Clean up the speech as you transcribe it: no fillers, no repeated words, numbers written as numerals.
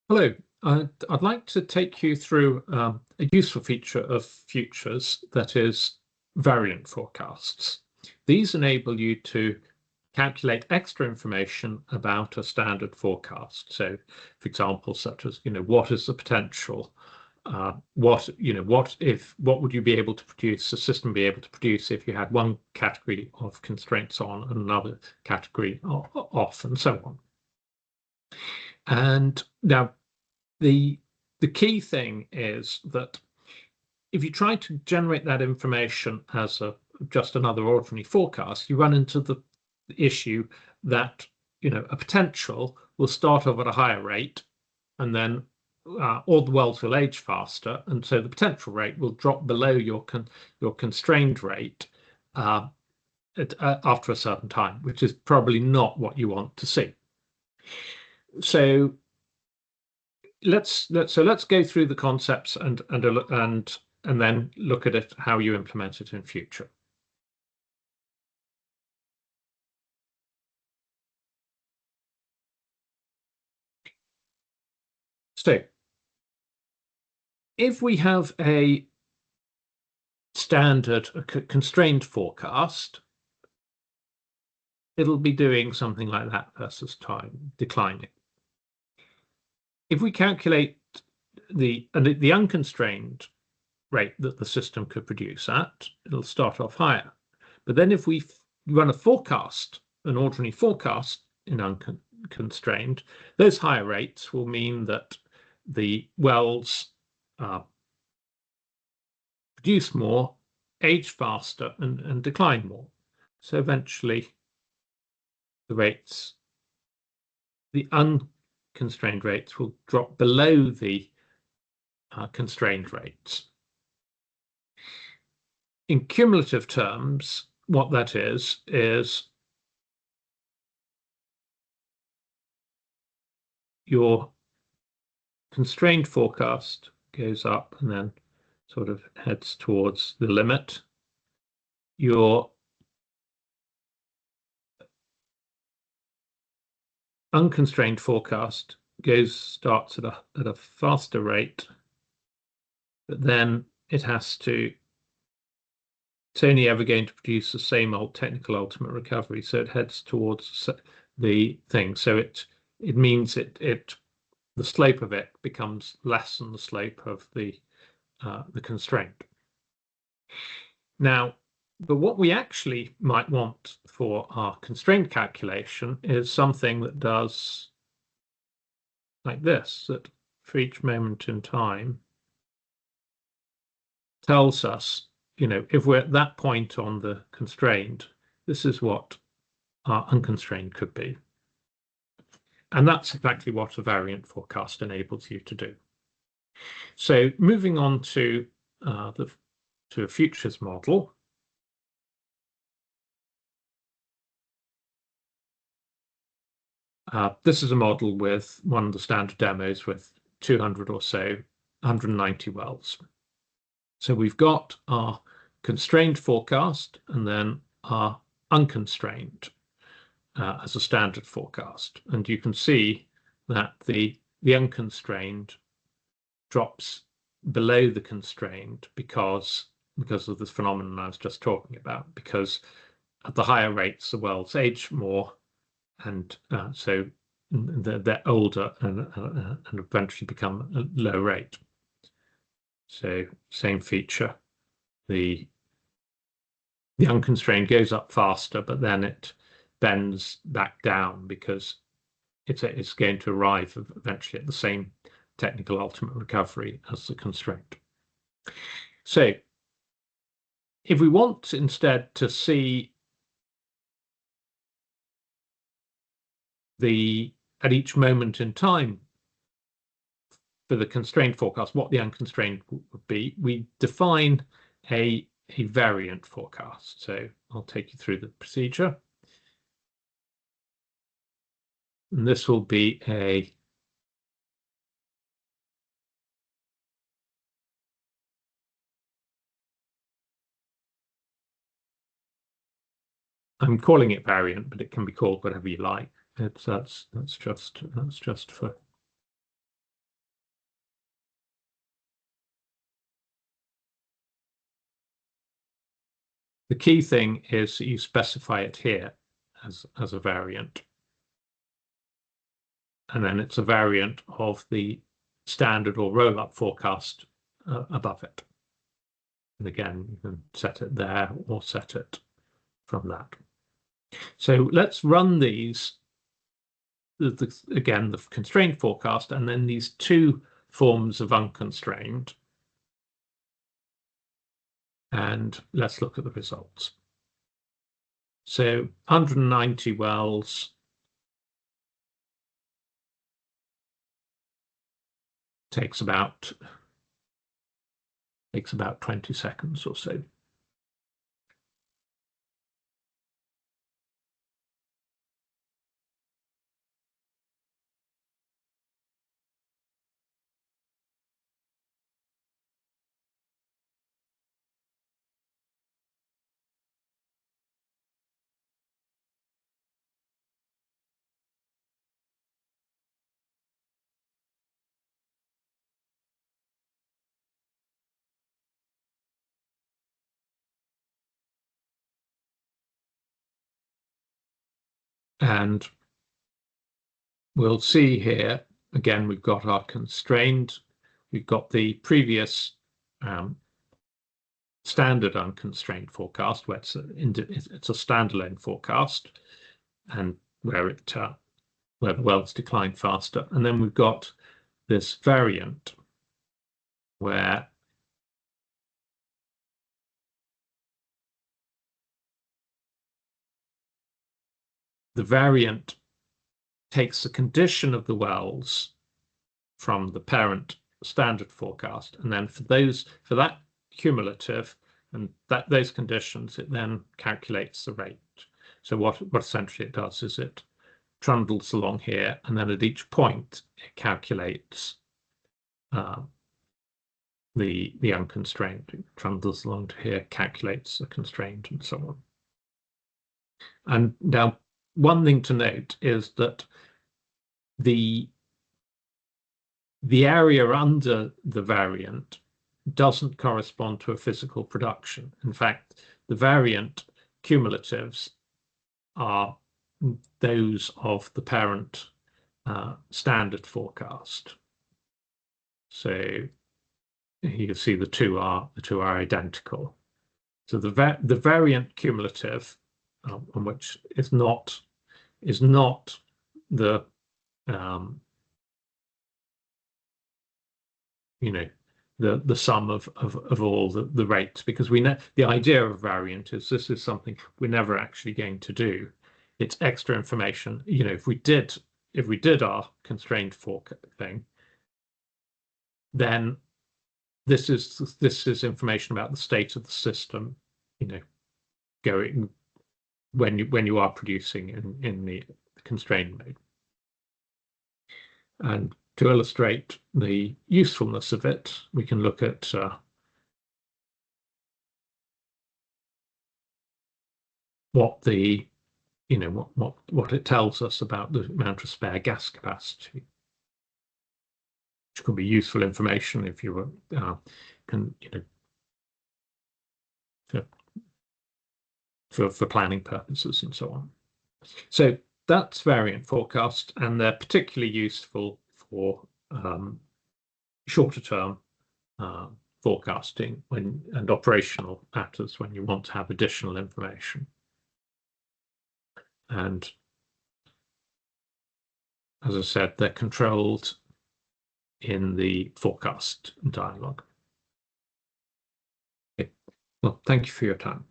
Hello, I'd like to take you through a useful feature of futures, that is variant forecasts. These enable you to calculate extra information about a standard forecast. So, for example, such as, what is the potential? What would you be able to produce, the system be able to produce if you had one category of constraints on and another category off, and so on. And now, the key thing is that if you try to generate that information as just another ordinary forecast, you run into the issue that a potential will start off at a higher rate, and then all the wells will age faster, and so the potential rate will drop below your constrained rate after a certain time, which is probably not what you want to see. So let's go through the concepts and then look at it, how you implement it in future. So if we have a standard constrained forecast, it'll be doing something like that versus time declining. If we calculate the unconstrained rate that the system could produce at, it'll start off higher. But then if we run a forecast, an ordinary forecast in unconstrained, those higher rates will mean that the wells produce more, age faster, and decline more. So eventually the unconstrained rates will drop below the constrained rates. In cumulative terms, what that is your constrained forecast goes up and then sort of heads towards the limit. Your unconstrained forecast starts at a faster rate, but then it's only ever going to produce the same old technical ultimate recovery, so it heads towards the thing. So it means the slope of it becomes less than the slope of the constraint. Now, but what we actually might want for our constraint calculation is something that does like this, that for each moment in time tells us, if we're at that point on the constraint, this is what our unconstrained could be. And that's exactly what a variant forecast enables you to do. So moving on to a futures model. This is a model with one of the standard demos with 200 or so, 190 wells. So we've got our constrained forecast and then our unconstrained as a standard forecast. And you can see that the unconstrained drops below the constrained because of this phenomenon I was just talking about, because at the higher rates the wells age more, and so they're older and eventually become a low rate. So same feature, the unconstrained goes up faster, but then it bends back down because it's going to arrive eventually at the same technical ultimate recovery as the constraint. So if we want instead to see at each moment in time for the constrained forecast, what the unconstrained would be, we define a variant forecast. So I'll take you through the procedure. And this will be I'm calling it variant, but it can be called whatever you like. That's just for The key thing is that you specify it here as a variant. And then it's a variant of the standard or roll-up forecast above it. And again, you can set it there or set it from that. So let's run these, again, the constrained forecast, and then these two forms of unconstrained. And let's look at the results. So 190 wells takes about 20 seconds or so. And we'll see here, again, we've got our constrained, we've got the previous standard unconstrained forecast, where it's a standalone forecast, and where the wells decline faster. And then we've got this variant, where the variant takes the condition of the wells from the parent standard forecast, and then for that cumulative and those conditions, it then calculates the rate. So what essentially it does is it trundles along here, and then at each point it calculates the unconstrained. It trundles along to here, calculates the constrained, and so on. And now, one thing to note is that the area under the variant doesn't correspond to a physical production. In fact, the variant cumulatives are those of the parent standard forecast. So you can see the two are identical. So the variant cumulative, on which is not the the sum of all the rates, because we know the idea of variant is this is something we're never actually going to do. It's extra information. If we did our constrained fork thing, then this is information about the state of the system, going when you are producing in the constrained mode. And to illustrate the usefulness of it, we can look at what it tells us about the amount of spare gas capacity, which can be useful information if you for planning purposes and so on. So that's variant forecast, and they're particularly useful for shorter term forecasting and operational matters when you want to have additional information. And as I said, they're controlled in the forecast dialog. Okay. Well, thank you for your time.